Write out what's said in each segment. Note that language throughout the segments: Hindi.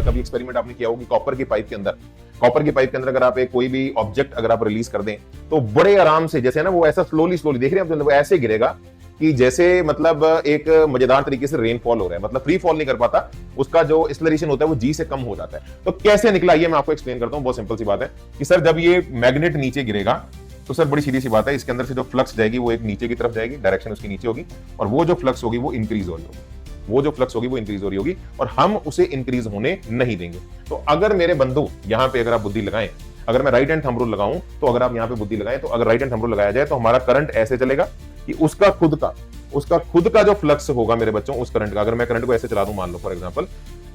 कभी एक्सपेरिमेंट आपने किया होगा, कॉपर की पाइप के अंदर अगर आप एक कोई भी ऑब्जेक्ट अगर आप रिलीज कर दें तो बड़े आराम से, जैसे ना वो ऐसा स्लोली देख रहे हैं आप, वो ऐसे गिरेगा कि जैसे मतलब एक मजेदार तरीके से रेनफॉल हो रहा है, मतलब फ्री फॉल नहीं कर पाता, उसका जो एक्सेलरेशन होता है वो जी से कम हो जाता है। तो कैसे निकला ये मैं आपको एक्सप्लेन करता हूं। बहुत सिंपल सी बात है कि सर जब ये मैग्नेट नीचे गिरेगा तो सर बड़ी सीधी सी बात है, इसके अंदर से जो फ्लक्स जाएगी वो एक नीचे की तरफ जाएगी, डायरेक्शन उसकी नीचे होगी, और वो जो फ्लक्स होगी वो इंक्रीज हो रही होगी, और हम उसे इंक्रीज होने नहीं देंगे। तो अगर मेरे बंधु यहाँ पे अगर आप बुद्धि लगाएं, अगर मैं राइट हैंड थंब रूल लगाऊं, तो अगर आप यहाँ पे बुद्धि लगाएं, तो अगर राइट हैंड थंब रूल लगाया जाए तो हमारा करंट ऐसे चलेगा कि उसका खुद का जो फ्लक्स होगा मेरे बच्चों, उस करंट का, अगर मैं करंट को ऐसे चला दूं, मान लो फॉर एग्जांपल,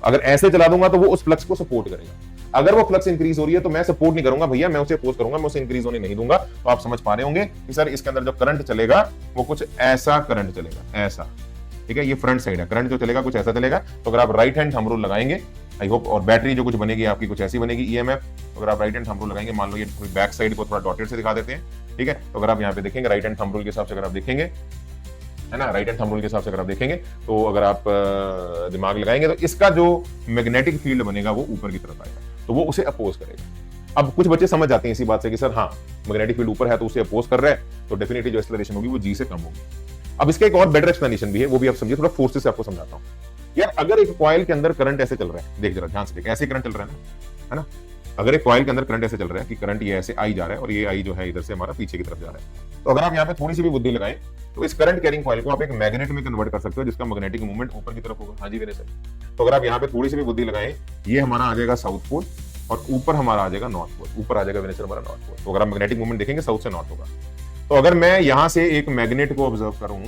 अगर ऐसे चला दूंगा तो वो उस फ्लक्स को सपोर्ट करेगा। अगर वो फ्लक्स इंक्रीज हो रही है तो मैं सपोर्ट नहीं करूंगा भैया, मैं उसे अपोज करूंगा, मैं उसे इंक्रीज होने नहीं दूंगा। तो आप समझ पा रहे होंगे कि सर इसके अंदर जो करंट चलेगा वो कुछ ऐसा करंट चलेगा, ऐसा, ठीक है, ये फ्रंट साइड है, करंट जो चलेगा कुछ ऐसा चलेगा। तो अगर आप राइट हैंड थंब रूल लगाएंगे, आई होप, और बैटरी जो कुछ बनेगी आपकी कुछ ऐसी बनेगी ईएमएफ। तो अगर आप राइट हैंड थंब रूल लगाएंगे, मान लो ये बैक साइड को थोड़ा डॉटेड से दिखा देते हैं, ठीक है। तो अगर आप यहाँ पे देखेंगे राइट हैंड थंब रूल के हिसाब से अगर आप देखेंगे, है ना, राइट हैंड थंब रूल के हिसाब से अगर आप देखेंगे, तो अगर आप दिमाग लगाएंगे तो इसका जो मैग्नेटिक फील्ड बनेगा वो ऊपर की तरफ आएगा, तो वो उसे अपोज करेगा। अब कुछ बच्चे समझ जाते हैं इसी बात से कि सर हाँ, मैग्नेटिक फील्ड ऊपर है तो उसे अपोज कर रहा है, तो डेफिनेटली जो एक्सेलरेशन होगी वो जी से कम होगी। अब इसका एक और बेटर एक्सप्लेनेशन भी है, वो भी आप समझिए, थोड़ा फोर्सेस से आपको समझाता हूं। यार अगर एक कॉइल के अंदर करंट ऐसे चल रहा है, देख जरा ध्यान से देख, ऐसे करंट चल रहा है ना, अगर एक कॉइल के अंदर करंट ऐसे चल रहा है कि करंट ये ऐसे आई जा रहा है और ये आई जो है इधर से हमारा पीछे की तरफ जा रहा है, तो अगर आप यहाँ पे थोड़ी सी भी बुद्धि लगाएं तो इस करंट कैरिंग कॉइल को आप एक मैग्नेट में कन्वर्ट कर सकते हो, जिसका मैग्नेटिक मूवमेंट ऊपर की तरफ होगा। हाँ जी मेरे सर। तो अगर आप यहाँ पे थोड़ी सी भी बुद्धि लगाएं, ये हमारा आ जाएगा साउथ पोल और ऊपर हमारा आ जाएगा नॉर्थ पोल, ऊपर आ जाएगा वेनेसर हमारा नॉर्थ पोल। तो अगर आप मैग्नेटिक मूवमेंट देखेंगे साउथ से नॉर्थ होगा। तो अगर मैं यहाँ से एक मैग्नेट को ऑब्जर्व करूं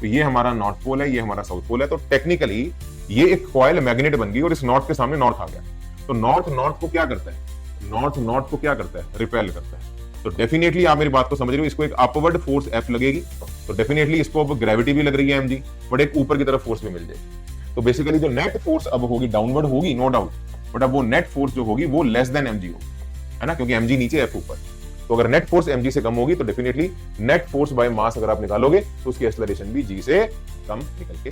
तो ये हमारा नॉर्थ पोल है, ये हमारा साउथ पोल है, तो टेक्निकली ये एक कॉइल मैग्नेट बन गई और इस नॉर्थ के सामने नॉर्थ आ गया। तो नॉर्थ को क्या करता है, नॉर्थ को क्या करता है, रिपेल करता है। तो डेफिनेटली आप मेरी बात को समझ रहे हो, इसको एक अपवर्ड फोर्स एफ लगेगी, तो डेफिनेटली इसको अब ग्रेविटी भी लग रही है एमजी, बट एक ऊपर की तरफ फोर्स भी मिल जाएगी। तो बेसिकली जो नेट फोर्स अब होगी डाउनवर्ड होगी, नो डाउट, बट अब वो नेट फोर्स जो होगी वो लेस देन एमजी होगी, है ना, क्योंकि एमजी नीचे एफ ऊपर। तो अगर नेट फोर्स एमजी से कम होगी तो definitely net force by mass अगर आप निकालोगे तो उसकी एक्सेलरेशन भी जी से कम निकल के